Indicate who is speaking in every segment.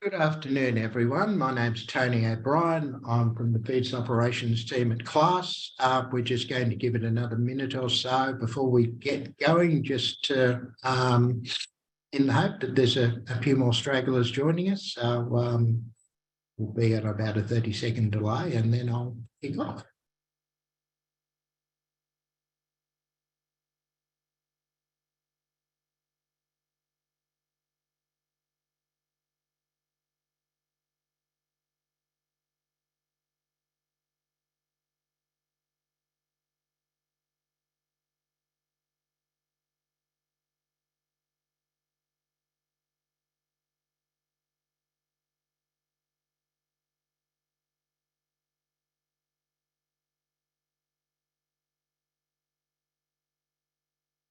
Speaker 1: Good afternoon, everyone. My name's Tony O'Brien. I'm from the Feeds Operations team at Class. We're just going to give it another minute or so before we get going, just to, in the hope that there's a few more stragglers joining us. So we'll be at about a 30-second delay and then I'll kick off.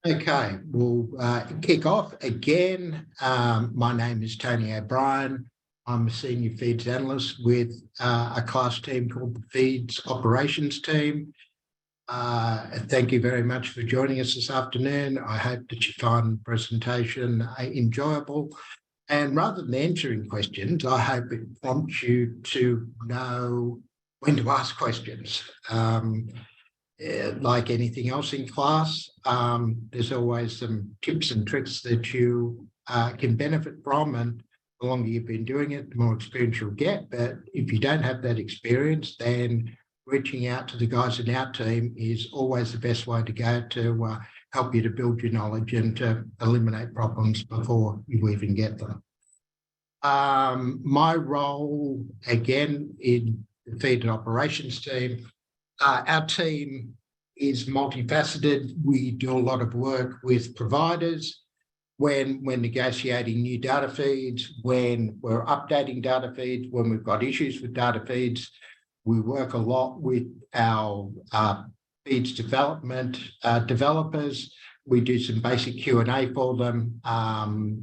Speaker 1: Okay, we'll kick off again. My name is Tony O'Brien. I'm a senior feeds analyst with a class team called the Feeds Operations team. Thank you very much for joining us this afternoon. I hope that you find the presentation enjoyable. And rather than answering questions, I hope it prompts you to know when to ask questions. Like anything else in class, there's always some tips and tricks that you can benefit from, and the longer you've been doing it, the more experience you'll get. But if you don't have that experience, then reaching out to the guys in our team is always the best way to go to help you to build your knowledge and to eliminate problems before you even get them. My role, again, in the Feed and Operations team, our team is multifaceted. We do a lot of work with providers when we're negotiating new data feeds, when we're updating data feeds, when we've got issues with data feeds. We work a lot with our feeds development developers. We do some basic Q&A for them,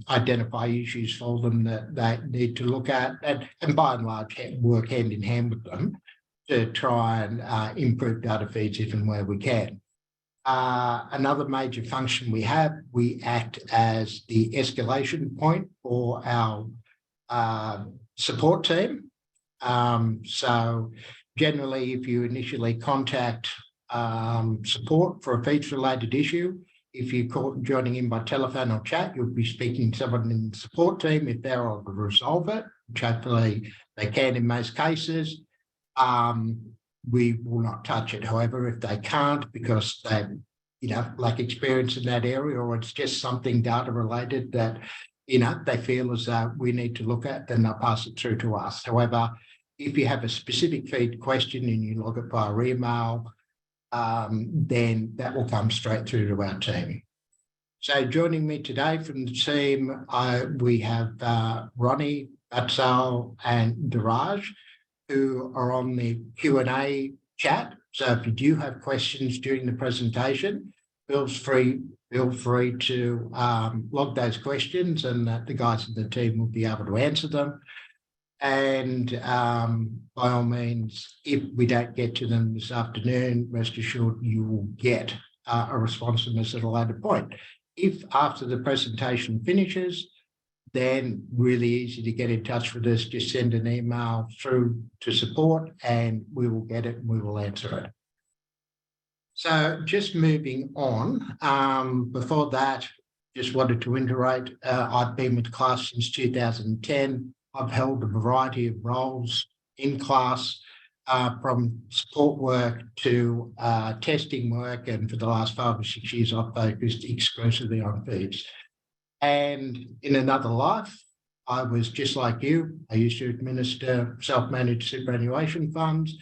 Speaker 1: identify issues for them that they need to look at, and by and large work hand in hand with them to try and improve data feeds if and where we can. Another major function we have, we act as the escalation point for our support team. So generally, if you initially contact support for a feeds-related issue, if you call joining in by telephone or chat, you'll be speaking to someone in the support team if they're able to resolve it, which hopefully they can in most cases. We will not touch it. However, if they can't because they, lack experience in that area, or it's just something data related that, they feel as though we need to look at, then they'll pass it through to us. However, if you have a specific feed question and you log it via email, then that will come straight through to our team. So joining me today from the team, we have Ronnie, Batsal and Diraj, who are on the Q&A chat. So if you do have questions during the presentation, feel free to log those questions, and the guys in the team will be able to answer them. And by all means, if we don't get to them this afternoon, rest assured you will get a response from us at a later point. If after the presentation finishes, then really easy to get in touch with us. Just send an email through to support and we will get it and we will answer it. So just moving on, before that, just wanted to reiterate, I've been with Class since 2010. I've held a variety of roles in Class, from support work to testing work, and for the last 5 or 6 years, I've focused exclusively on feeds. And in another life, I was just like you. I used to administer self-managed superannuation funds,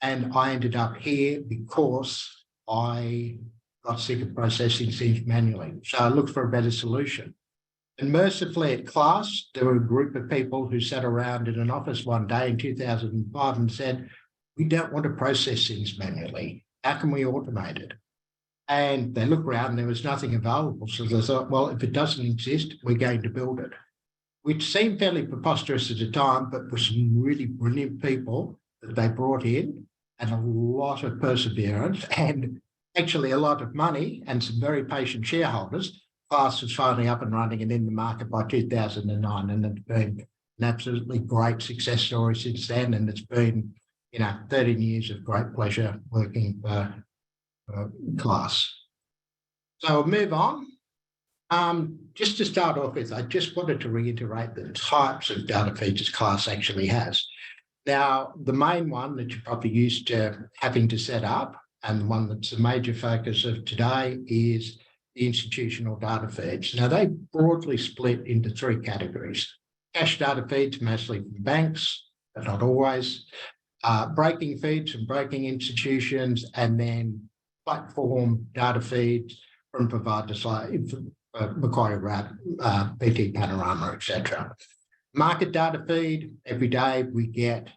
Speaker 1: and I ended up here because I got sick of processing things manually. So I looked for a better solution. And mercifully at Class, there were a group of people who sat around in an office one day in 2005 and said, we don't want to process things manually. How can we automate it? And they looked around and there was nothing available. So they thought, well, if it doesn't exist, we're going to build it, which seemed fairly preposterous at the time, but with some really brilliant people that they brought in and a lot of perseverance and actually a lot of money and some very patient shareholders. Class was finally up and running and in the market by 2009, and it's been an absolutely great success story since then, and it's been 13 years of great pleasure working for Class. So we'll move on. Just to start off with, I just wanted to reiterate the types of data feeds Class actually has. Now, the main one that you're probably used to having to set up, and the one that's a major focus of today, is the institutional data feeds. Now, they broadly split into three categories. Cash data feeds, mostly from banks, but not always. Breaking feeds from breaking institutions, and then platform data feeds from providers like Macquarie Wrap, BT Panorama, etc. Market data feed, every day we get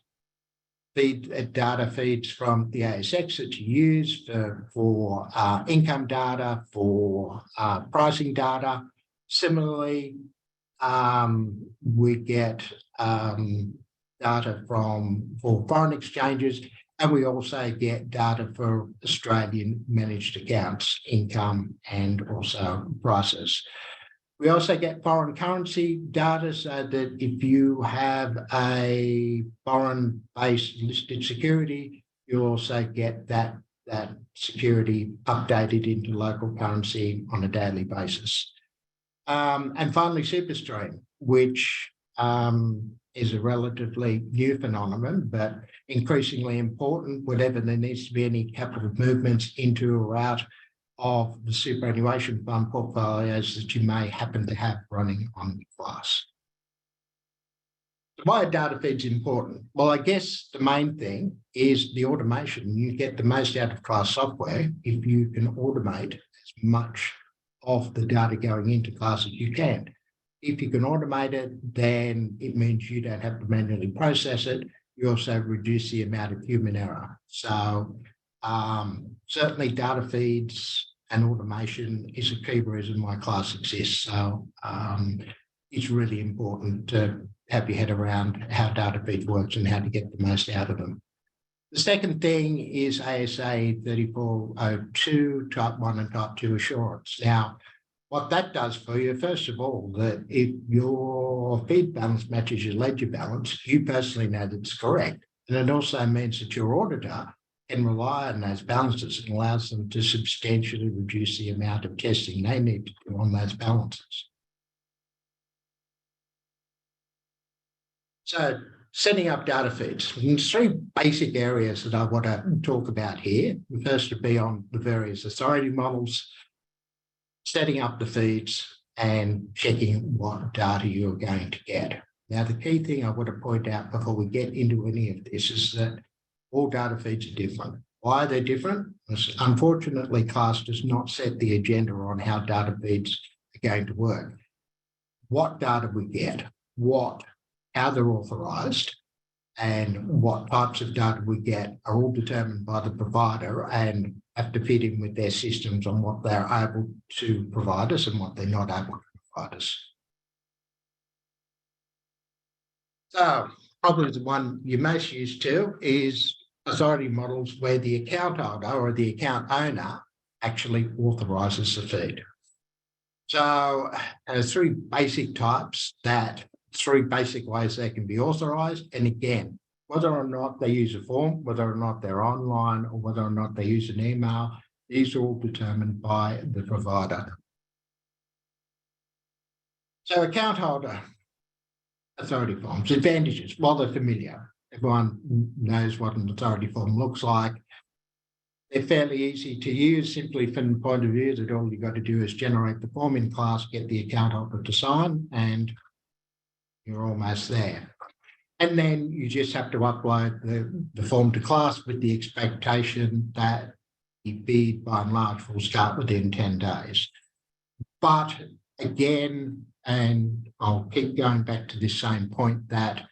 Speaker 1: data feeds from the ASX that you use for income data, for pricing data. Similarly, we get data for foreign exchanges, and we also get data for Australian managed accounts, income, and also prices. We also get foreign currency data, so that if you have a foreign-based listed security, you'll also get that security updated into local currency on a daily basis. And finally, SuperStream, which is a relatively new phenomenon, but increasingly important whenever there needs to be any capital movements into or out of the superannuation fund portfolios that you may happen to have running on Class. Why are data feeds important? Well, I guess the main thing is the automation. You get the most out of Class software if you can automate as much of the data going into Class as you can. If you can automate it, then it means you don't have to manually process it. You also reduce the amount of human error. So certainly data feeds and automation is a key reason why Class exists. So it's really important to have your head around how data feeds works and how to get the most out of them. The second thing is ASA 3402 Type 1 and Type 2 assurance. Now, what that does for you, first of all, that if your feed balance matches your ledger balance, you personally know that it's correct. And it also means that your auditor can rely on those balances and allows them to substantially reduce the amount of testing they need to do on those balances. So setting up data feeds. There's three basic areas that I want to talk about here. The first would be on the various authority models, setting up the feeds, and checking what data you're going to get. Now, the key thing I want to point out before we get into any of this is that all data feeds are different. Why are they different? Because unfortunately, Class does not set the agenda on how data feeds are going to work. What data we get, how they're authorised, and what types of data we get are all determined by the provider and have to fit in with their systems on what they're able to provide us and what they're not able to provide us. So probably the one you're most used to is authority models where the account holder or the account owner actually authorises the feed. So there's three basic types, three basic ways they can be authorised. And again, whether or not they use a form, whether or not they're online, or whether or not they use an email, these are all determined by the provider. So account holder authority forms, advantages, well, they're familiar. Everyone knows what an authority form looks like. They're fairly easy to use, simply from the point of view that all you've got to do is generate the form in Class, get the account holder to sign, and you're almost there. And then you just have to upload the form to Class with the expectation that the feed, by and large, will start within 10 days. But again, and I'll keep going back to this same point, that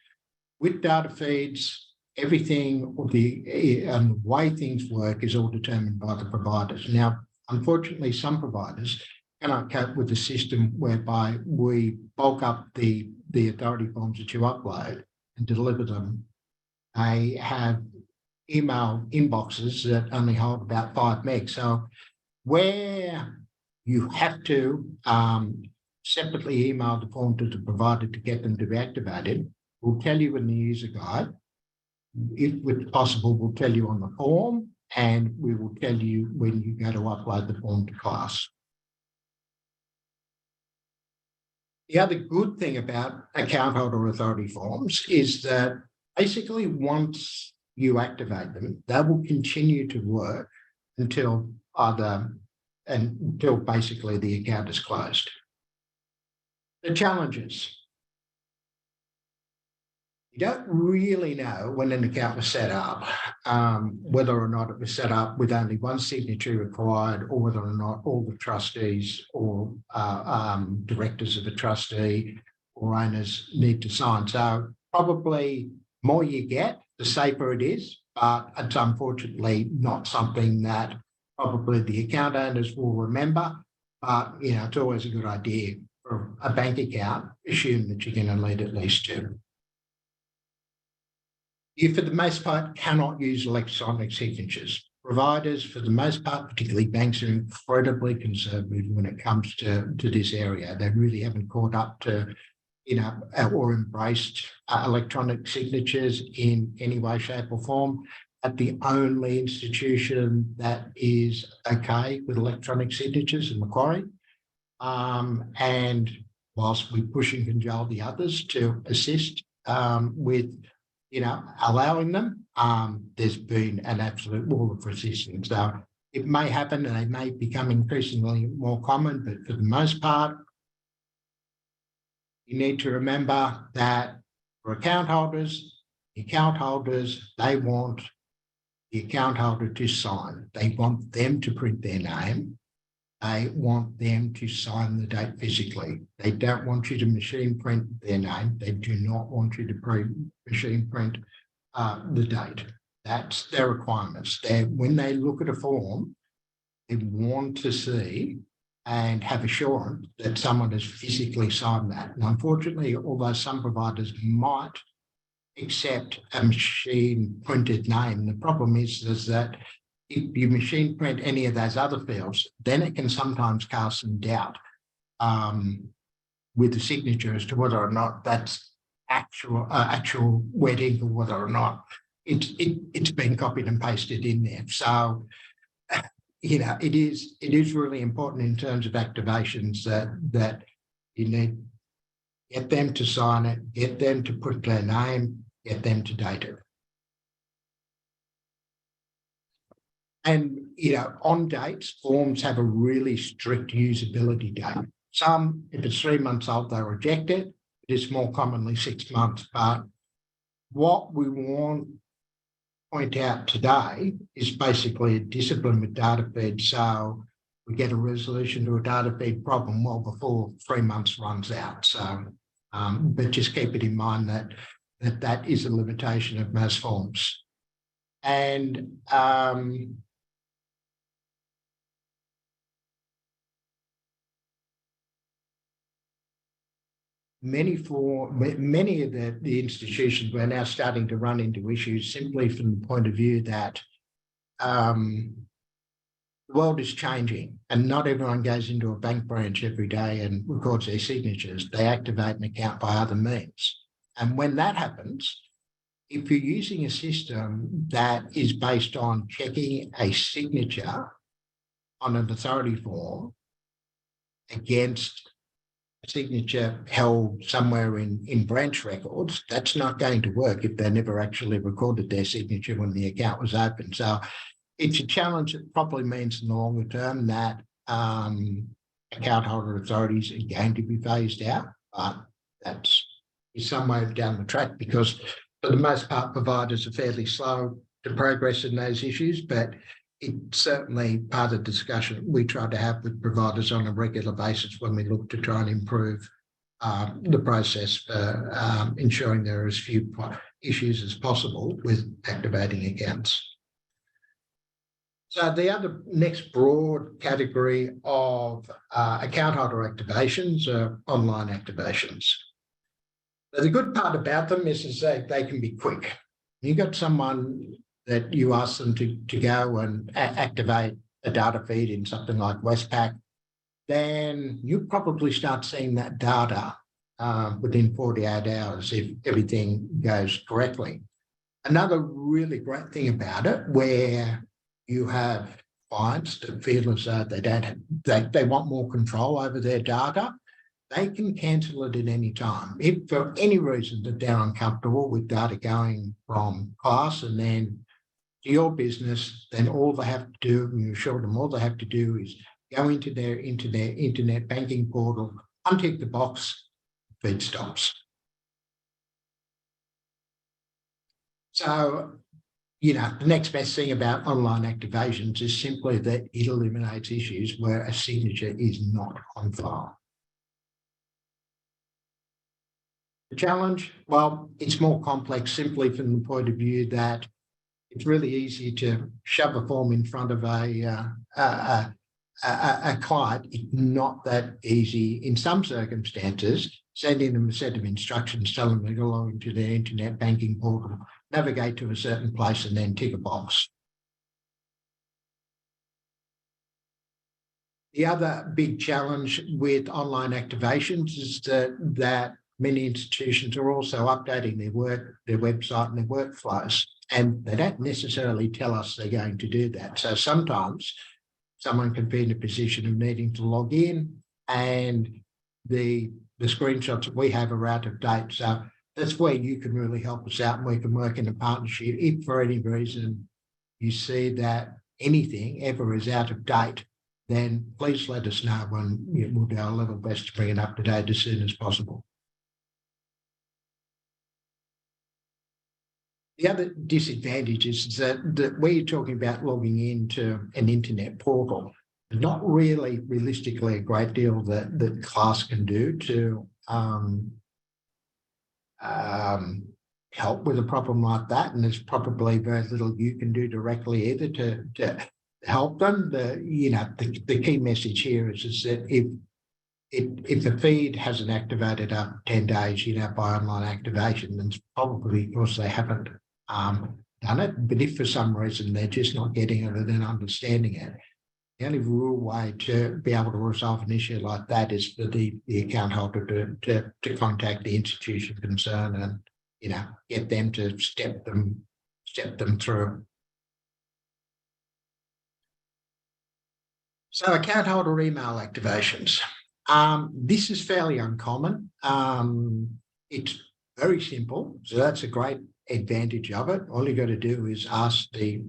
Speaker 1: with data feeds, everything and the way things work is all determined by the providers. Now, unfortunately, some providers cannot cope with the system whereby we bulk up the authority forms that you upload and deliver them. They have email inboxes that only hold about 5 meg. So where you have to separately email the form to the provider to get them to be activated, We'll tell you in the user guide. If it's possible, we'll tell you on the form, and we will tell you when you go to upload the form to class. The other good thing about account holder authority forms is that basically once you activate them, they will continue to work until basically the account is closed. The challenges. You don't really know when an account was set up, whether or not it was set up with only one signature required, or whether or not all the trustees or directors of a trustee or owners need to sign. So probably more you get, the safer it is, but it's unfortunately not something that probably the account owners will remember. But, it's always a good idea for a bank account, assume that you're going to need at least two. You, for the most part, cannot use electronic signatures. Providers, for the most part, particularly banks, are incredibly conservative when it comes to this area. They really haven't caught up to, or embraced electronic signatures in any way, shape, or form. At the only institution that is okay with electronic signatures is Macquarie. And whilst we push and cajole the others to assist with allowing them, there's been an absolute wall of resistance. So it may happen and they may become increasingly more common, but for the most part, you need to remember that for account holders, they want the account holder to sign. They want them to print their name. They want them to sign the date physically. They don't want you to machine print their name. They do not want you to machine print the date. That's their requirements. When they look at a form, they want to see and have assurance that someone has physically signed that. And unfortunately, although some providers might accept a machine printed name, the problem is that if you machine print any of those other fields, then it can sometimes cast some doubt with the signature as to whether or not that's actual wet ink, or whether or not it's been copied and pasted in there. So, it is really important in terms of activations that you need to get them to sign it, get them to put their name, get them to date it. And, on dates, forms have a really strict usability date. Some, if it's 3 months old, they reject it. It is more commonly 6 months. But what we want to point out today is basically a discipline with data feed. So we get a resolution to a data feed problem well before 3 months runs out. So, but just keep it in mind that is a limitation of most forms. And many of the institutions, we're now starting to run into issues simply from the point of view that the world is changing and not everyone goes into a bank branch every day and records their signatures. They activate an account by other means. And when that happens, if you're using a system that is based on checking a signature on an authority form against a signature held somewhere in branch records, that's not going to work if they never actually recorded their signature when the account was open. So it's a challenge that probably means in the longer term that account holder authorities are going to be phased out, but that's some way down the track, because for the most part, providers are fairly slow to progress in those issues, but it's certainly part of the discussion we try to have with providers on a regular basis when we look to try and improve the process for ensuring there are as few issues as possible with activating accounts. So the other next broad category of account holder activations are online activations. So the good part about them is that they can be quick. You've got someone that you ask them to go and activate a data feed in something like Westpac, then you probably start seeing that data within 48 hours if everything goes correctly. Another really great thing about it, where you have clients that feel as though they want more control over their data, they can cancel it at any time. If for any reason that they're uncomfortable with data going from class and then to your business, then all they have to do, and you assure them all they have to do is go into their internet banking portal, untick the box, feed stops. So, the next best thing about online activations is simply that it eliminates issues where a signature is not on file. The challenge, well, it's more complex simply from the point of view that it's really easy to shove a form in front of a client. It's not that easy in some circumstances. Sending them a set of instructions, telling them to go along to their internet banking portal, navigate to a certain place, and then tick a box. The other big challenge with online activations is that many institutions are also updating their website and their workflows, and they don't necessarily tell us they're going to do that. So sometimes someone can be in a position of needing to log in, and the screenshots that we have are out of date. So that's where you can really help us out, and we can work in a partnership. If for any reason you see that anything ever is out of date, then please let us know, and we'll do our level best to bring it up to date as soon as possible. The other disadvantage is that where you're talking about logging into an internet portal, there's not really realistically a great deal that class can do to help with a problem like that, and there's probably very little you can do directly either to help them. The key message here is that if the feed hasn't activated up 10 days, by online activation, then it's probably because they haven't done it. But if for some reason they're just not getting it and then understanding it, the only real way to be able to resolve an issue like that is for the account holder to contact the institution concerned and get them to step them through. So account holder email activations. This is fairly uncommon. It's very simple, so that's a great advantage of it. All you got to do is ask the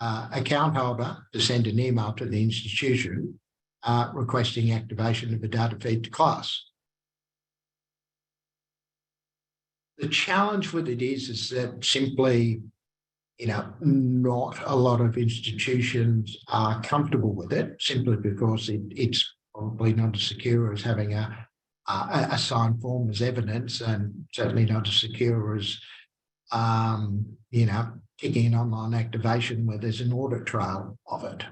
Speaker 1: account holder to send an email to the institution requesting activation of a data feed to class. The challenge with it is that simply, not a lot of institutions are comfortable with it, simply because it's probably not as secure as having a signed form as evidence, and certainly not as secure as kicking an online activation where there's an audit trail of it.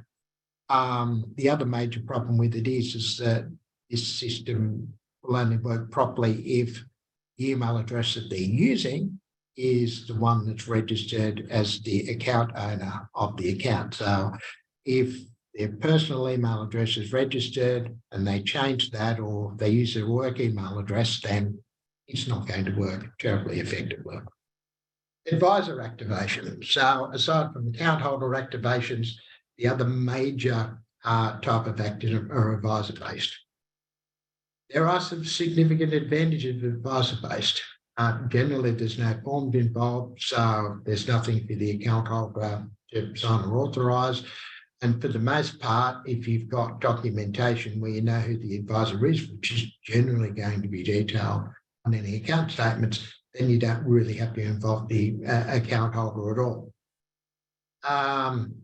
Speaker 1: The other major problem with it is that this system will only work properly if the email address that they're using is the one that's registered as the account owner of the account. So if their personal email address is registered and they change that, or they use their work email address, then it's not going to work terribly effectively. Advisor activation. So aside from account holder activations, the other major type of activation are advisor-based. There are some significant advantages of advisor-based. Generally, there's no forms involved, so there's nothing for the account holder to sign or authorise. And for the most part, if you've got documentation where you know who the advisor is, which is generally going to be detailed on any account statements, then you don't really have to involve the account holder at all.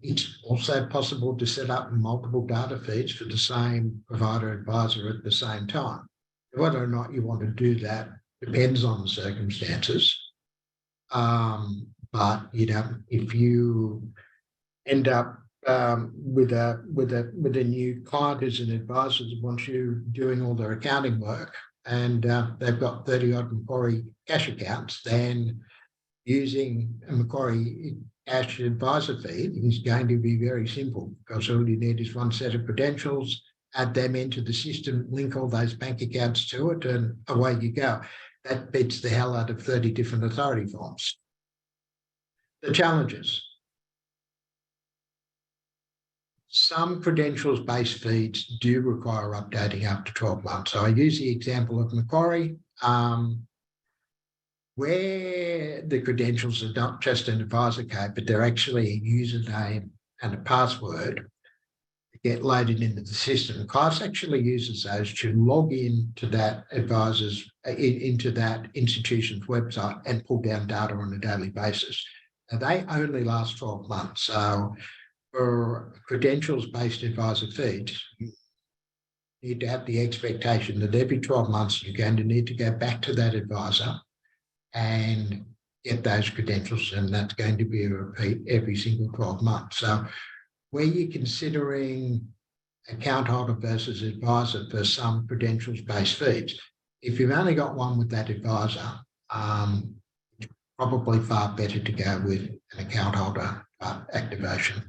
Speaker 1: It's also possible to set up multiple data feeds for the same provider advisor at the same time. Whether or not you want to do that depends on the circumstances. But if you end up with a new client who's an advisor that wants you doing all their accounting work, and they've got 30-odd Macquarie cash accounts, then using a Macquarie cash advisor feed is going to be very simple, because all you need is one set of credentials add them into the system, link all those bank accounts to it, and away you go. That beats the hell out of 30 different authority forms. The challenges. Some credentials-based feeds do require updating after 12 months. So I use the example of Macquarie, where the credentials are not just an advisor code, but they're actually a username and a password that get loaded into the system. Class actually uses those to log in to that into that institution's website and pull down data on a daily basis. Now, they only last 12 months. So for credentials-based advisor feeds, you need to have the expectation that every 12 months you're going to need to go back to that advisor and get those credentials, and that's going to be a repeat every single 12 months. So where you're considering account holder versus advisor for some credentials-based feeds, if you've only got one with that advisor, it's probably far better to go with an account holder activation.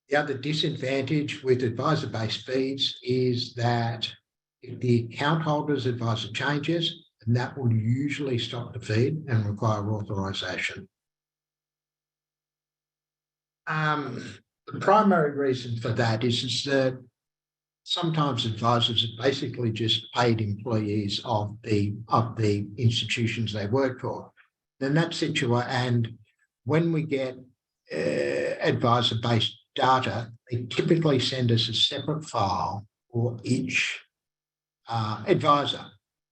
Speaker 1: The other disadvantage with advisor-based feeds is that if the account holder's advisor changes, and that will usually stop the feed and require authorization. The primary reason for that is that sometimes advisors are basically just paid employees of the institutions they work for. Then that situation, and when we get advisor-based data, they typically send us a separate file for each advisor.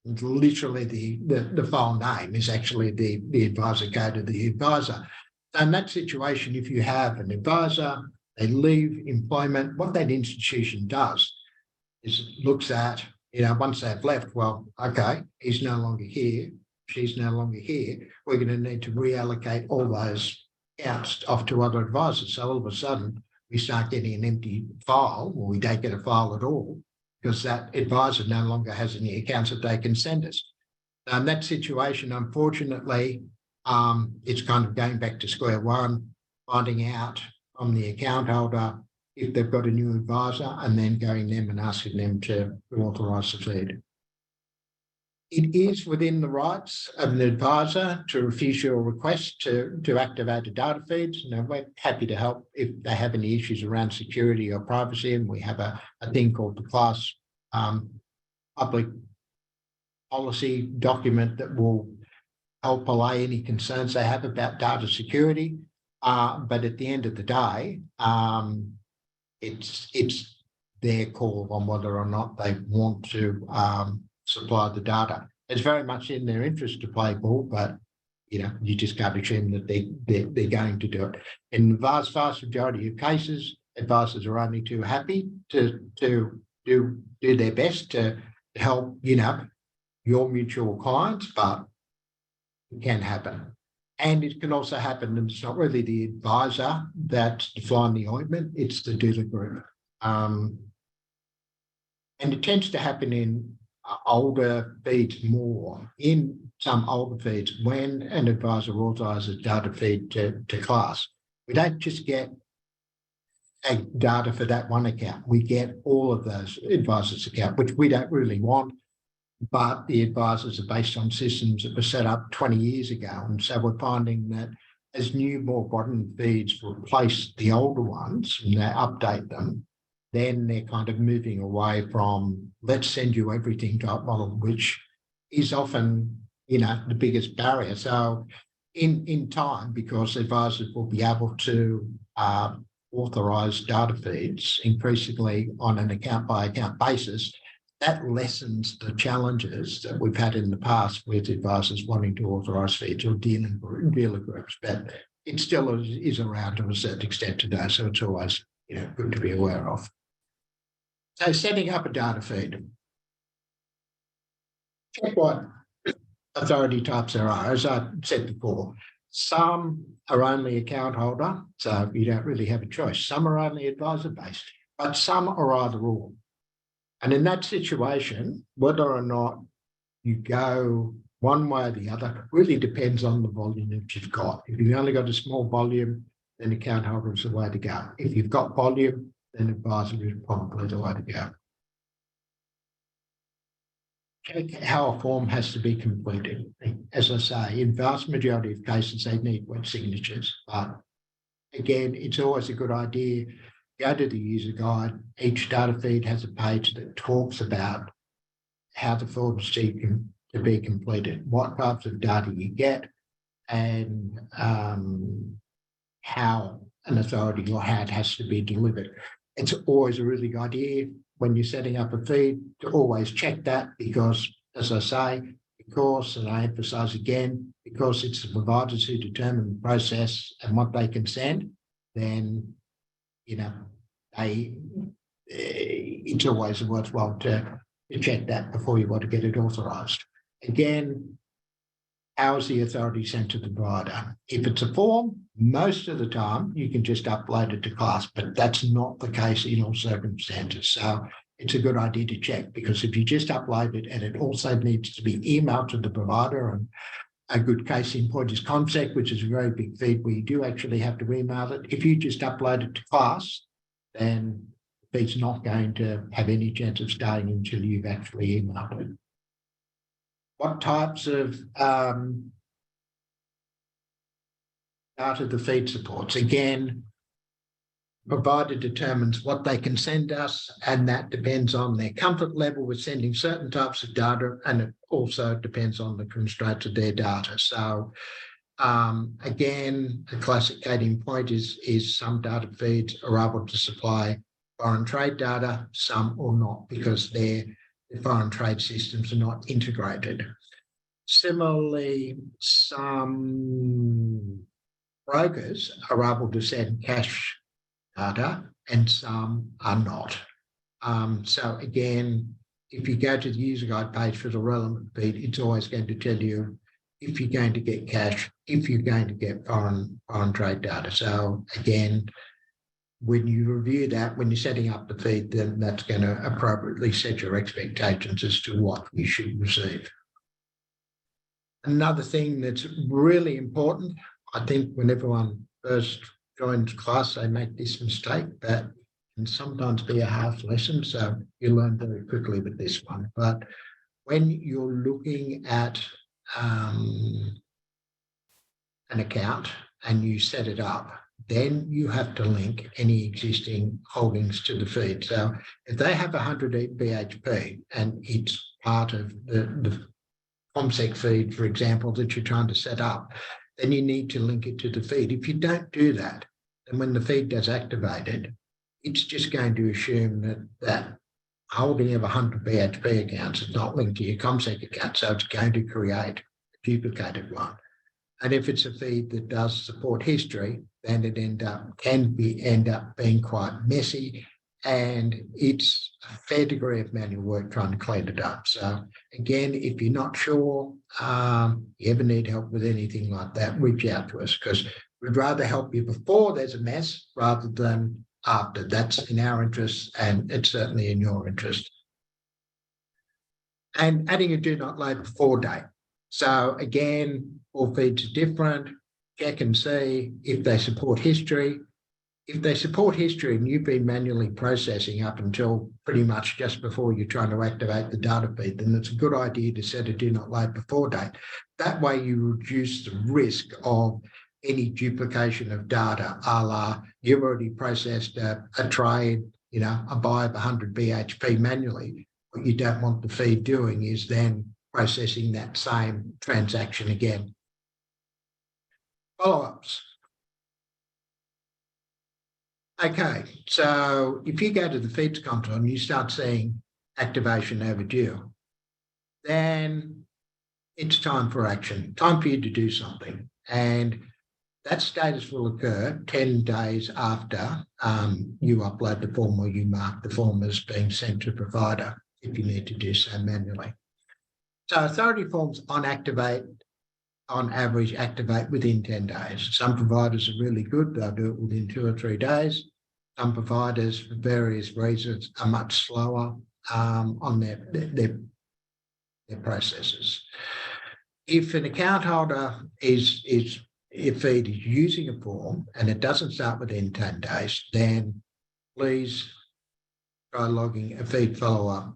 Speaker 1: Literally the file name is actually the advisor code of the advisor. So in that situation, if you have an advisor, they leave employment, what that institution does is looks at, once they've left, well, okay, he's no longer here, she's no longer here, we're going to need to reallocate all those accounts off to other advisors. So all of a sudden, we start getting an empty file, or we don't get a file at all, because that advisor no longer has any accounts that they can send us. In that situation, unfortunately, it's kind of going back to square one, finding out from the account holder if they've got a new advisor, and then going them and asking them to authorise the feed. It is within the rights of an advisor to refuse your request to activate a data feed. We're happy to help if they have any issues around security or privacy, and we have a thing called the class public policy document that will help allay any concerns they have about data security. But at the end of the day, it's their call on whether or not they want to supply the data. It's very much in their interest to play ball, but you just can't assume that they're going to do it. In the vast majority of cases, advisors are only too happy to do their best to help your mutual clients, but it can happen. And it can also happen, and it's not really the advisor that's flying the ointment, it's the dealer group. And it tends to happen in older feeds more. In some older feeds, when an advisor authorises data feed to class, we don't just get a data for that one account. We get all of those advisors' account, which we don't really want, but the advisors are based on systems that were set up 20 years ago. And so we're finding that as new, more modern feeds replace the older ones and they update them, then they're kind of moving away from let's send you everything type model, which is often, the biggest barrier. So in time, because advisors will be able to authorise data feeds increasingly on an account by account basis, that lessens the challenges that we've had in the past with advisors wanting to authorise feeds or dealer groups. But it still is around to a certain extent today, so it's always good to be aware of. So setting up a data feed. Check what authority types there are. As I said before, some are only account holder, so you don't really have a choice. Some are only advisor-based, but some are either or. And in that situation, whether or not you go one way or the other really depends on the volume that you've got. If you've only got a small volume, then account holder is the way to go. If you've got volume, then advisory is probably the way to go. Check how a form has to be completed. As I say, in vast majority of cases, they need wet signatures. But again, it's always a good idea. Go to the user guide. Each data feed has a page that talks about how the form is to be completed, what types of data you get, and how an authority or how it has to be delivered. It's always a really good idea when you're setting up a feed to always check that because, as I say, because, and I emphasise again, because it's the providers who determine the process and what they can send, then, it's always worthwhile to check that before you want to get it authorised. Again, how is the authority sent to the provider? If it's a form, most of the time you can just upload it to class, but that's not the case in all circumstances. So it's a good idea to check because if you just upload it and it also needs to be emailed to the provider, and a good case in point is Consec, which is a very big feed where you do actually have to email it. If you just upload it to class, then the feed's not going to have any chance of starting until you've actually emailed it. What types of data the feed supports? Again, provider determines what they can send us, and that depends on their comfort level with sending certain types of data, and it also depends on the constraints of their data. So again, the classic gating point is some data feeds are able to supply foreign trade data, some or not, because their foreign trade systems are not integrated. Similarly, some brokers are able to send cash data and some are not. So again, if you go to the user guide page for the relevant feed, it's always going to tell you if you're going to get cash, if you're going to get foreign trade data. So again, when you review that, when you're setting up the feed, then that's going to appropriately set your expectations as to what you should receive. Another thing that's really important, I think when everyone first joins class, they make this mistake, that can sometimes be a half lesson. So you learn very quickly with this one. But when you're looking at an account and you set it up, then you have to link any existing holdings to the feed. So if they have 100 BHP and it's part of the ComSec feed, for example, that you're trying to set up, then you need to link it to the feed. If you don't do that, then when the feed gets activated, it's just going to assume that holding of 100 BHP accounts is not linked to your ComSec account, so it's going to create a duplicated one. And if it's a feed that does support history, then it end up being quite messy, and it's a fair degree of manual work trying to clean it up. So again, if you're not sure, you ever need help with anything like that, reach out to us, because we'd rather help you before there's a mess rather than after. That's in our interest, and it's certainly in your interest. And adding a do not load before date. So again, all feeds are different. Check and see if they support history. If they support history and you've been manually processing up until pretty much just before you're trying to activate the data feed, then it's a good idea to set a do not load before date. That way you reduce the risk of any duplication of data, a la you've already processed a trade, a buy of 100 BHP manually. What you don't want the feed doing is then processing that same transaction again. Follow-ups. Okay, so if you go to the feeds console and you start seeing activation overdue, then it's time for action, time for you to do something. And that status will occur 10 days after you upload the form or you mark the form as being sent to provider if you need to do so manually. So authority forms on average activate within 10 days. Some providers are really good, they'll do it within 2 or 3 days. Some providers, for various reasons, are much slower on their processes. If an account holder is using a form and it doesn't start within 10 days, then please try logging a feed follow-up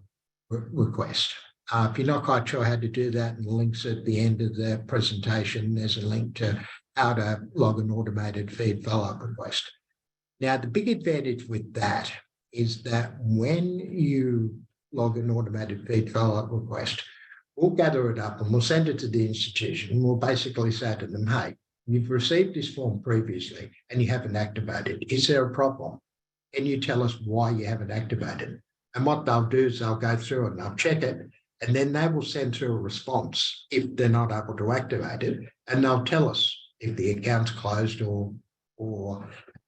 Speaker 1: request. If you're not quite sure how to do that, and the links at the end of the presentation, there's a link to how to log an automated feed follow-up request. Now, the big advantage with that is that when you log an automated feed follow-up request, we'll gather it up and we'll send it to the institution. We'll basically say to them, hey, you've received this form previously and you haven't activated. Is there a problem? Can you tell us why you haven't activated? And what they'll do is they'll go through it and they'll check it, and then they will send through a response if they're not able to activate it, and they'll tell us if the account's closed or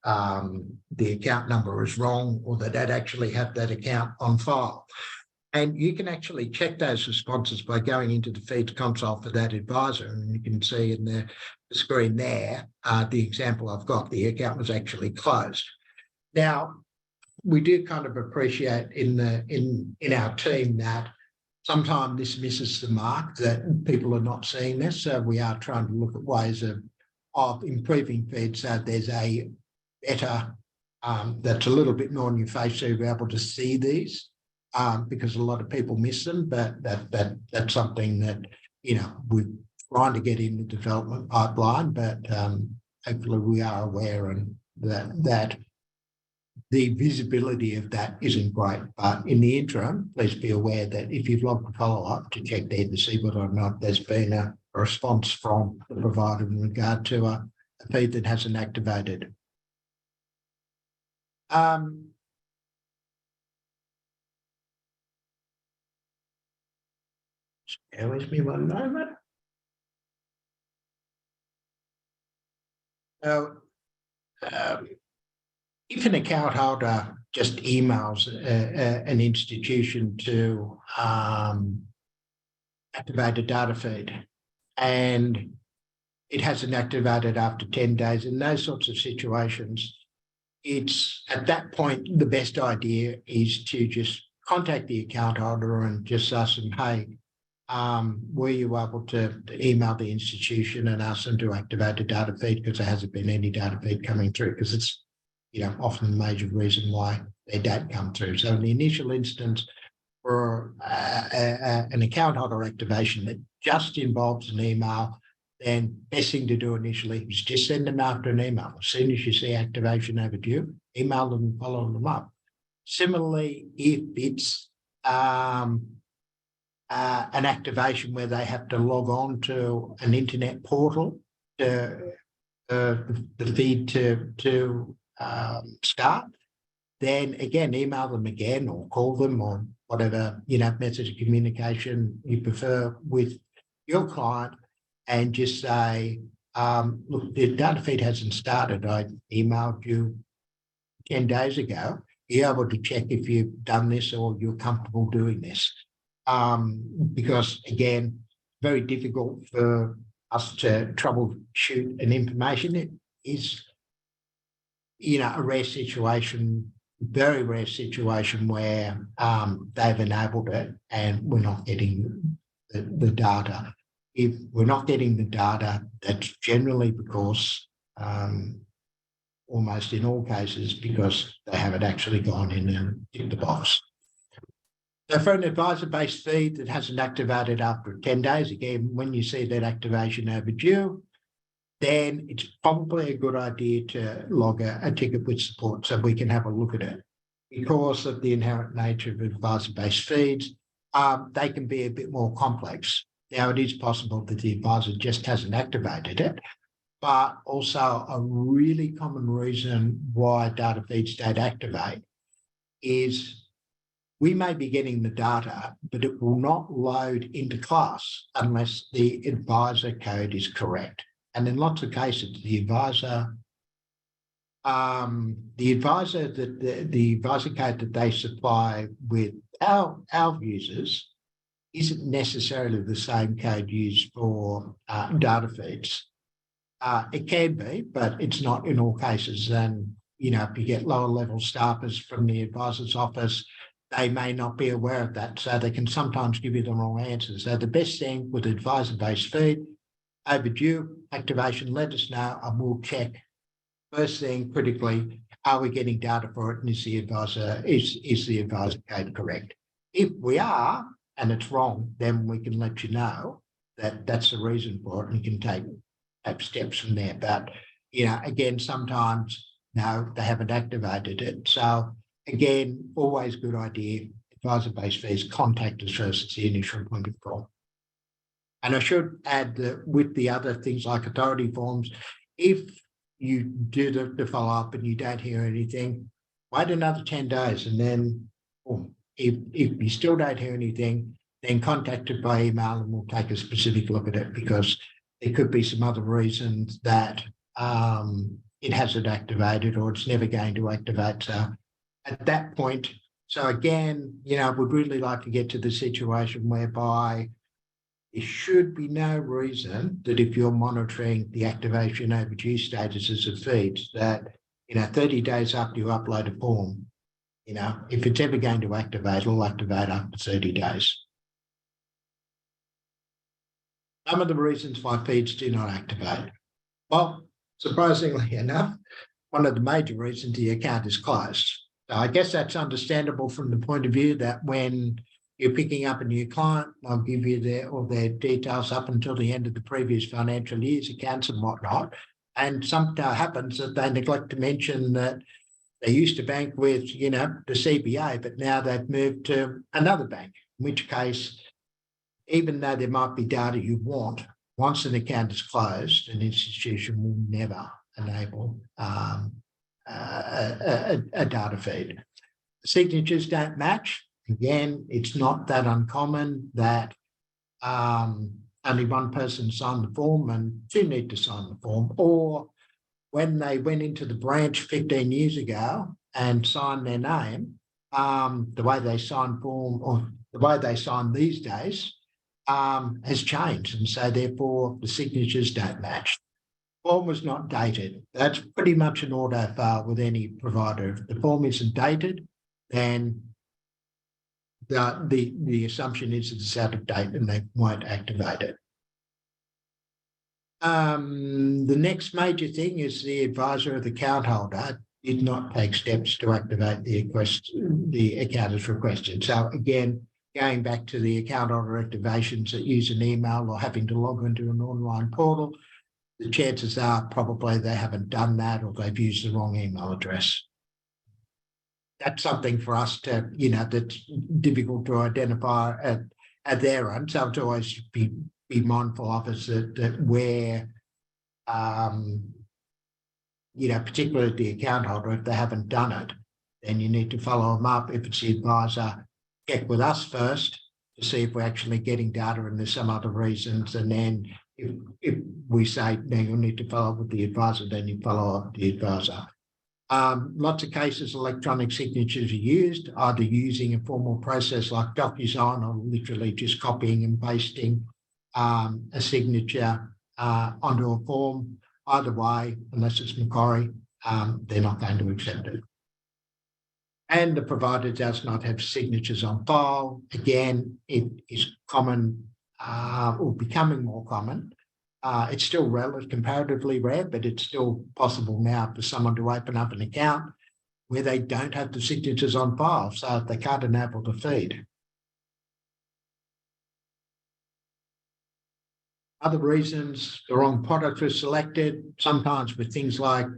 Speaker 1: the account number is wrong, or they don't actually have that account on file. And you can actually check those responses by going into the feeds console for that advisor. And you can see in the screen there, the example I've got, the account was actually closed. Now, we do kind of appreciate in our team that sometimes this misses the mark, that people are not seeing this. So we are trying to look at ways of improving feeds so there's a better, that's a little bit more in your face, so you'll be able to see these, because a lot of people miss them. But that's something that, we're trying to get in the development pipeline, but hopefully we are aware and that the visibility of that isn't great. But in the interim, please be aware that if you've logged a follow-up, to check there to see whether or not there's been a response from the provider in regard to a feed that hasn't activated. Bear with me one moment. So, if an account holder just emails an institution to activate a data feed and it hasn't activated after 10 days, in those sorts of situations, it's at that point, the best idea is to just contact the account holder and just ask them, hey, were you able to email the institution and ask them to activate a data feed because there hasn't been any data feed coming through, because it's often the major reason why they don't come through. So in the initial instance, for an account holder activation that just involves an email, then best thing to do initially is just send them after an email. As soon as you see activation overdue, email them and follow them up. Similarly, if it's an activation where they have to log on to an internet portal to the feed to start, then again, email them again or call them or whatever method of communication you prefer with your client, and just say, look, the data feed hasn't started. I emailed you 10 days ago. Are you able to check if you've done this or you're comfortable doing this? Because again, very difficult for us to troubleshoot an information. It is, a rare situation, very rare situation where they've enabled it and we're not getting the data. If we're not getting the data, that's generally because, almost in all cases, because they haven't actually gone in and ticked the box. So for an advisor-based feed that hasn't activated after 10 days, again, when you see that activation overdue, then it's probably a good idea to log a ticket with support so we can have a look at it. Because of the inherent nature of advisor-based feeds, they can be a bit more complex. Now, it is possible that the advisor just hasn't activated it, but also a really common reason why data feeds don't activate is we may be getting the data, but it will not load into class unless the advisor code is correct. And in lots of cases, the advisor code that they supply with our users isn't necessarily the same code used for data feeds. It can be, but it's not in all cases. And, if you get lower level staffers from the advisor's office, they may not be aware of that. So they can sometimes give you the wrong answers. So the best thing with advisor-based feed, overdue activation, let us know and we'll check first thing critically, are we getting data for it, and is the advisor code correct? If we are, and it's wrong, then we can let you know that that's the reason for it, and you can take steps from there. But, again, sometimes, no, they haven't activated it. So, again, always good idea, advisor-based fees, contact us first. It's the initial point of call. And I should add that with the other things like authority forms, if you do the follow-up and you don't hear anything, wait another 10 days. And then if you still don't hear anything, then contact it by email and we'll take a specific look at it, because there could be some other reasons that it hasn't activated or it's never going to activate. So at that point, so again, we'd really like to get to the situation whereby there should be no reason that if you're monitoring the activation overdue statuses of feeds, that 30 days after you upload a form, if it's ever going to activate, it'll activate after 30 days. Some of the reasons why feeds do not activate. Well, surprisingly enough, one of the major reasons the account is closed. So I guess that's understandable from the point of view that when you're picking up a new client, they'll give you all their details up until the end of the previous financial year's accounts and whatnot. And sometimes happens that they neglect to mention that they used to bank with, the CBA, but now they've moved to another bank, in which case, even though there might be data you want, once an account is closed, an institution will never enable a data feed. Signatures don't match. Again, it's not that uncommon that only one person signed the form and two need to sign the form, or when they went into the branch 15 years ago and signed their name, the way they sign form or the way they sign these days has changed, and so therefore the signatures don't match. Form was not dated. That's pretty much an auto file with any provider. If the form isn't dated, then the assumption is it's out of date and they won't activate it. The next major thing is the advisor or the account holder did not take steps to activate the account as requested. So again, going back to the account holder activations that use an email or having to log into an online portal, the chances are probably they haven't done that or they've used the wrong email address. That's something for us to, that's difficult to identify at their end. So to always be mindful of is that where, particularly the account holder, if they haven't done it, then you need to follow them up. If it's the advisor, check with us first to see if we're actually getting data and there's some other reasons. And then if we say, no, you'll need to follow up with the advisor, then you follow up with the advisor. Lots of cases, electronic signatures are used, either using a formal process like DocuSign or literally just copying and pasting a signature onto a form. Either way, unless it's Macquarie, they're not going to accept it. And the provider does not have signatures on file. Again, it is common or becoming more common. It's still comparatively rare, but it's still possible now for someone to open up an account where they don't have the signatures on file, so they can't enable the feed. Other reasons, the wrong product was selected, sometimes with things like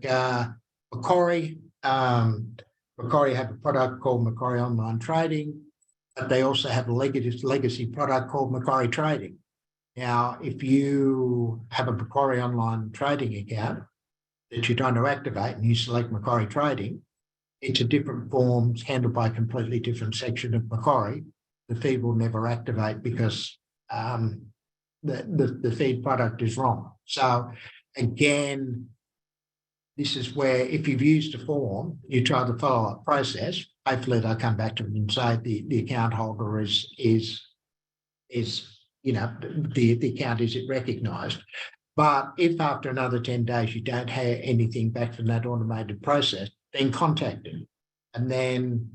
Speaker 1: Macquarie. Macquarie have a product called Macquarie Online Trading, but they also have a legacy product called Macquarie Trading. Now, if you have a Macquarie Online Trading account that you're trying to activate and you select Macquarie Trading, it's a different form, it's handled by a completely different section of Macquarie. The feed will never activate because the feed product is wrong. So again, this is where if you've used a form, you try the follow-up process, hopefully they'll come back to it and say the account holder is the account isn't recognised. But if after another 10 days you don't hear anything back from that automated process, then contact them. And then,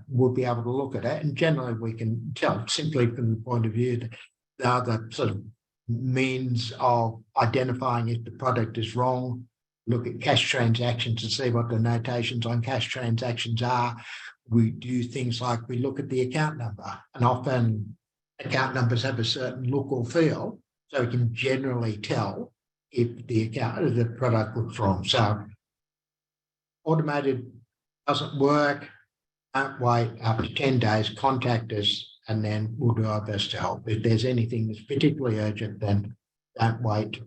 Speaker 1: we'll be able to look at it. And generally we can tell simply from the point of view that the other sort of means of identifying if the product is wrong look at cash transactions to see what the notations on cash transactions are. We do things like we look at the account number, and often account numbers have a certain look or feel, so we can generally tell if the product looks wrong. So automated doesn't work. Don't wait. After 10 days, contact us, and then we'll do our best to help. If there's anything that's particularly urgent, then don't wait.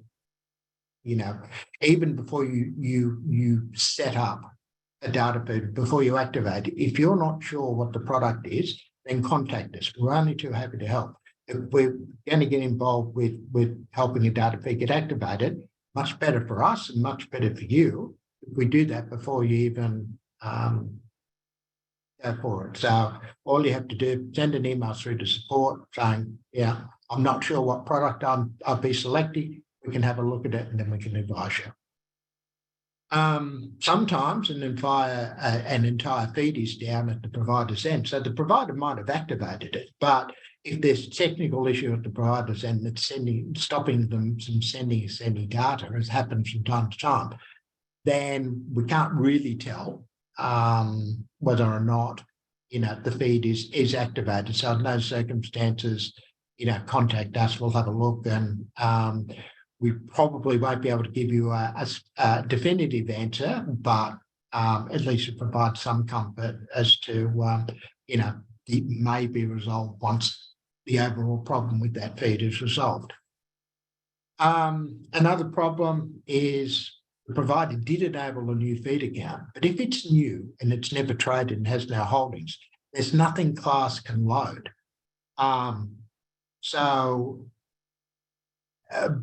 Speaker 1: Even before you set up a data feed, before you activate it, if you're not sure what the product is, then contact us. We're only too happy to help. If we're going to get involved with helping a data feed get activated, much better for us and much better for you if we do that before you even go for it. So all you have to do, send an email through to support saying, yeah, I'm not sure what product I'll be selecting. We can have a look at it and then we can advise you. Sometimes an entire feed is down at the provider's end. So the provider might have activated it, but if there's a technical issue at the provider's end that's stopping them from sending us any data, as happens from time to time, then we can't really tell whether or not the feed is activated. So in those circumstances, contact us. We'll have a look, and we probably won't be able to give you a definitive answer, but at least it provides some comfort as to it may be resolved once the overall problem with that feed is resolved. Another problem is the provider did enable a new feed account, but if it's new and it's never traded and has no holdings, there's nothing Class can load.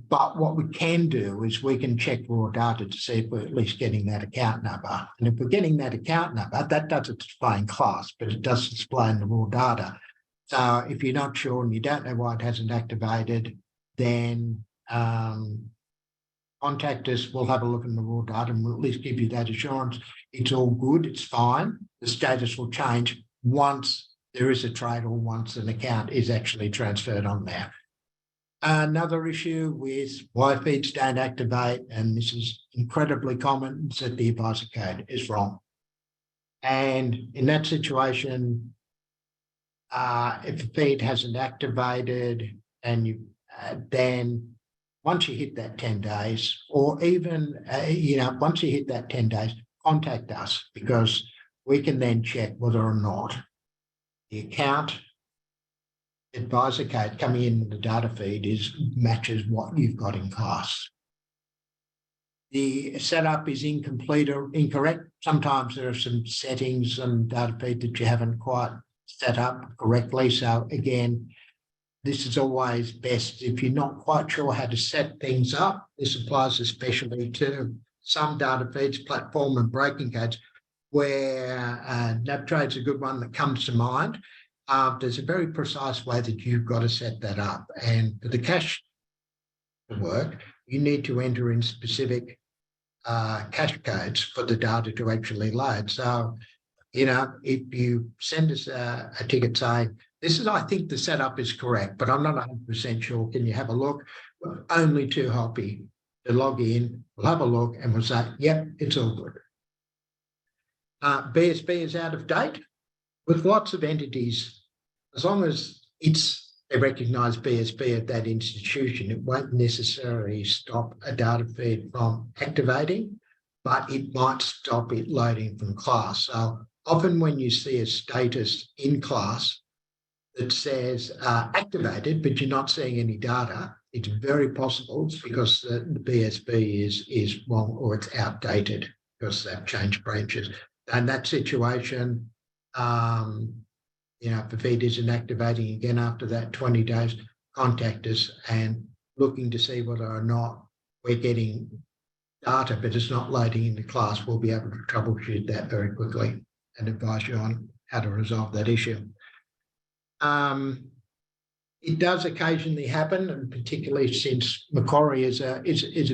Speaker 1: But what we can do is we can check raw data to see if we're at least getting that account number. And if we're getting that account number, that doesn't display in Class, but it does display in the raw data. So if you're not sure and you don't know why it hasn't activated, then contact us. We'll have a look in the raw data and we'll at least give you that assurance. It's all good. It's fine. The status will change once there is a trade or once an account is actually transferred on there. Another issue with why feeds don't activate, and this is incredibly common, is that the advisor code is wrong. And in that situation, if the feed hasn't activated and then once you hit that 10 days, or even, once you hit that 10 days, contact us, because we can then check whether or not the account advisor code coming in the data feed matches what you've got in Class. The setup is incomplete or incorrect. Sometimes there are some settings on data feed that you haven't quite set up correctly. So again, this is always best if you're not quite sure how to set things up. This applies especially to some data feeds, platform and broking codes, where NavTrade's a good one that comes to mind. There's a very precise way that you've got to set that up. And for the cash to work, you need to enter in specific cash codes for the data to actually load. So, if you send us a ticket saying, I think the setup is correct, but I'm not 100% sure, can you have a look? We're only too happy to log in, we'll have a look and we'll say, yep, it's all good. BSB is out of date. With lots of entities, as long as they recognise BSB at that institution, it won't necessarily stop a data feed from activating, but it might stop it loading from Class. So often when you see a status in Class that says activated, but you're not seeing any data, it's very possible it's because the BSB is wrong or it's outdated because they've changed branches. And that situation, if the feed isn't activating again after that 20 days, contact us, and looking to see whether or not we're getting data but it's not loading into Class, we'll be able to troubleshoot that very quickly and advise you on how to resolve that issue. It does occasionally happen, and particularly since Macquarie is a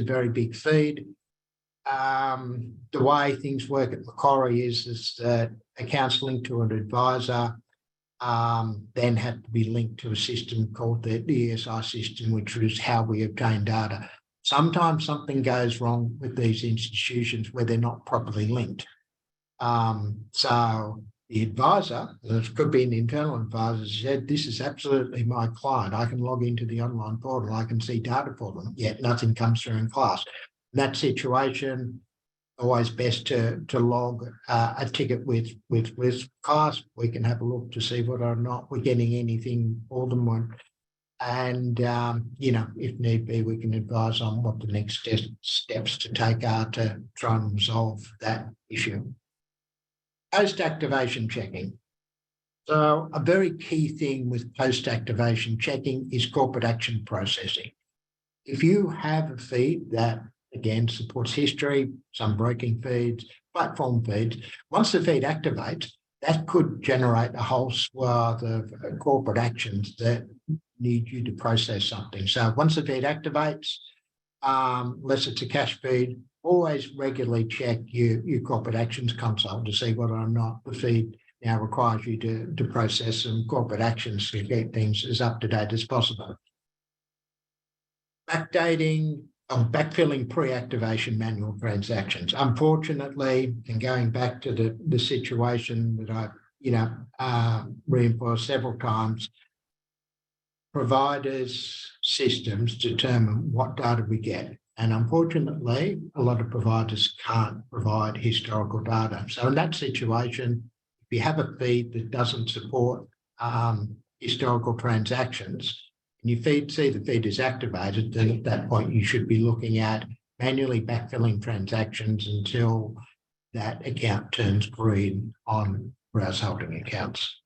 Speaker 1: very big feed. The way things work at Macquarie is that accounts linked to an advisor then have to be linked to a system called the ESI system, which is how we obtain data. Sometimes something goes wrong with these institutions where they're not properly linked. So the advisor, it could be an internal advisor, said, this is absolutely my client. I can log into the online portal. I can see data for them, yet nothing comes through in class. In that situation, always best to log a ticket with class. We can have a look to see whether or not we're getting anything for them. And, if need be, we can advise on what the next steps to take are to try and resolve that issue. Post-activation checking. So a very key thing with post-activation checking is corporate action processing. If you have a feed that, again, supports history, some breaking feeds, platform feeds, once the feed activates, that could generate a whole swath of corporate actions that need you to process something. So once the feed activates, unless it's a cache feed, always regularly check your corporate actions console to see whether or not the feed now requires you to process some corporate actions to get things as up to date as possible. Backdating or backfilling pre-activation manual transactions. Unfortunately, and going back to the situation that I've reinforced several times, providers' systems determine what data we get. And unfortunately, a lot of providers can't provide historical data. So in that situation, if you have a feed that doesn't support historical transactions, and you see the feed is activated, then at that point you should be looking at manually backfilling transactions until that account turns green on browse holding accounts.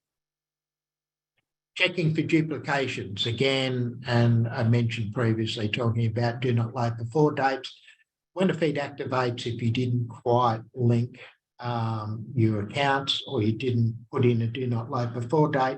Speaker 1: Checking for duplications again, and I mentioned previously talking about do not load before dates. When a feed activates, if you didn't quite link your accounts or you didn't put in a do not load before date,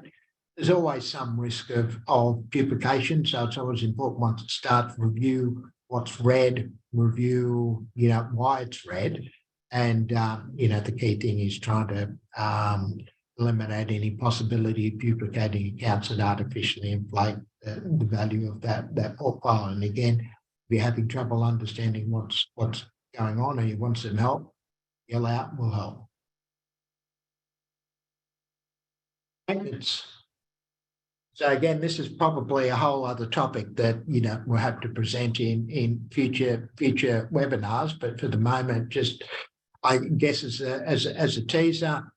Speaker 1: there's always some risk of duplication. So it's always important once it starts, review what's red, review why it's red, and the key thing is trying to eliminate any possibility of duplicating accounts that artificially inflate the value of that portfolio. And again, if you're having trouble understanding what's going on and you want some help, yell out, will help. Maintenance. So again, this is probably a whole other topic that we'll have to present in future webinars. But for the moment, just I guess as a teaser.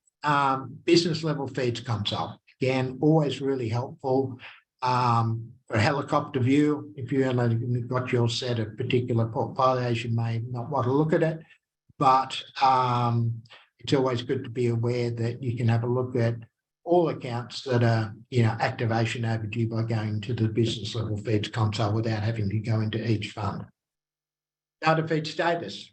Speaker 1: Business level feeds console, again, always really helpful for a helicopter view. If you only got your set of particular portfolios, you may not want to look at it, but it's always good to be aware that you can have a look at all accounts that are activation overdue by going to the business level feeds console without having to go into each fund. Data feed status.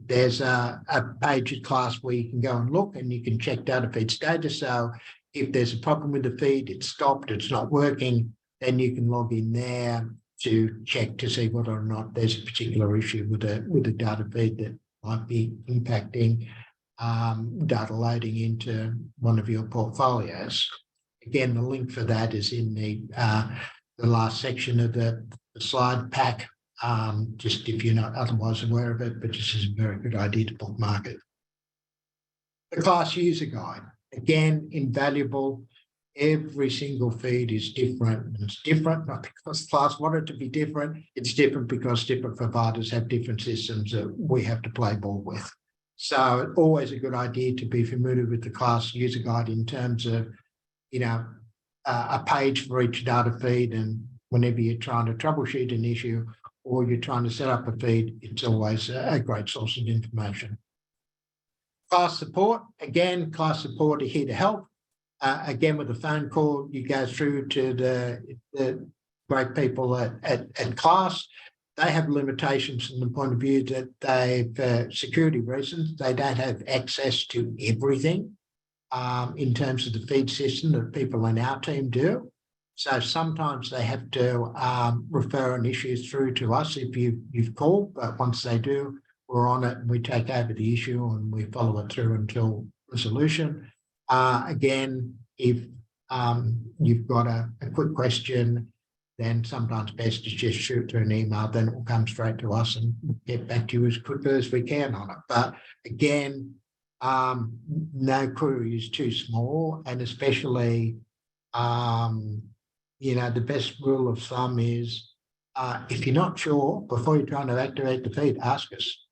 Speaker 1: There's a page at class where you can go and look and you can check data feed status. So if there's a problem with the feed, it's stopped, it's not working, then you can log in there to check to see whether or not there's a particular issue with a data feed that might be impacting data loading into one of your portfolios. Again, the link for that is in the last section of the slide pack. Just if you're not otherwise aware of it, but this is a very good idea to bookmark it. The class user guide, again, invaluable. Every single feed is different. And it's different, not because class wanted to be different. It's different because different providers have different systems that we have to play ball with. So always a good idea to be familiar with the class user guide in terms of, a page for each data feed. And whenever you're trying to troubleshoot an issue, or you're trying to set up a feed, it's always a great source of information. Class support, again, class support are here to help. Again, with a phone call, you go through to the great people at class. They have limitations from the point of view that they, for security reasons, they don't have access to everything in terms of the feed system that people in our team do. So sometimes they have to refer an issue through to us if you've called, but once they do, we're on it and we take over the issue and we follow it through until resolution. Again, if you've got a quick question, then sometimes best to just shoot through an email, then it will come straight to us and get back to you as quickly as we can on it. But again, no query is too small, and especially, the best rule of thumb is if you're not sure, before you're trying to activate the feed, ask us.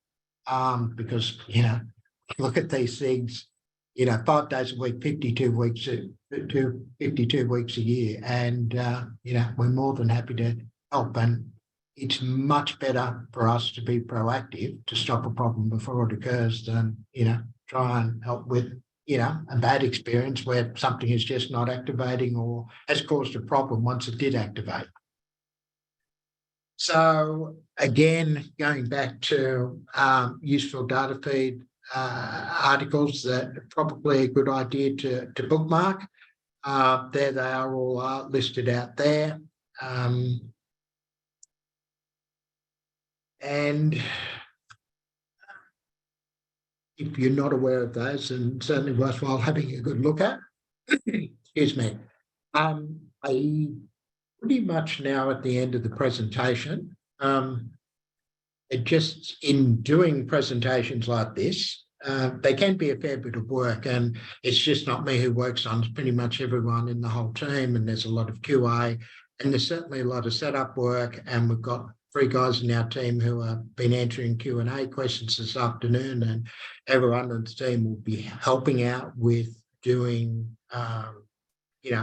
Speaker 1: Because, look at these things, 5 days a week, 52 weeks, 52 weeks a year. And, we're more than happy to help. And it's much better for us to be proactive to stop a problem before it occurs than, try and help with, a bad experience where something is just not activating or has caused a problem once it did activate. So again, going back to useful data feed articles, that are probably a good idea to bookmark. There they are, all listed out there. And if you're not aware of those, and certainly worthwhile having a good look at. Excuse me. I pretty much now at the end of the presentation. Just in doing presentations like this, they can be a fair bit of work, and it's just not me who works on it, it's pretty much everyone in the whole team, and there's a lot of QA, and there's certainly a lot of setup work, and we've got 3 guys in our team who have been answering Q&A questions this afternoon, and everyone on the team will be helping out with doing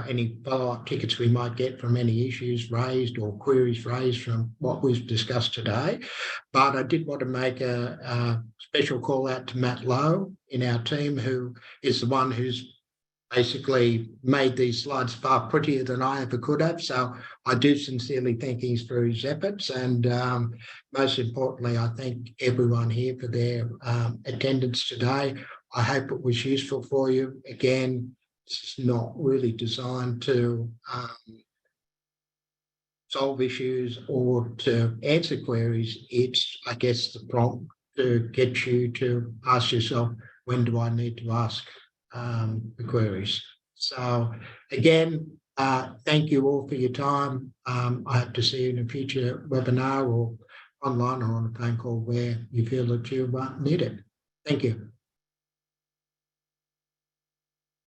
Speaker 1: any follow-up tickets we might get from any issues raised or queries raised from what we've discussed today. But I did want to make a special call out to Matt Lowe in our team, who is the one who's basically made these slides far prettier than I ever could have. So I do sincerely thank him for his efforts. And most importantly, I thank everyone here for their attendance today. I hope it was useful for you. Again, this is not really designed to solve issues or to answer queries. It's, I guess, the prompt to get you to ask yourself, when do I need to ask the queries? So again, thank you all for your time. I hope to see you in a future webinar or online or on a phone call where you feel that you need it. Thank you.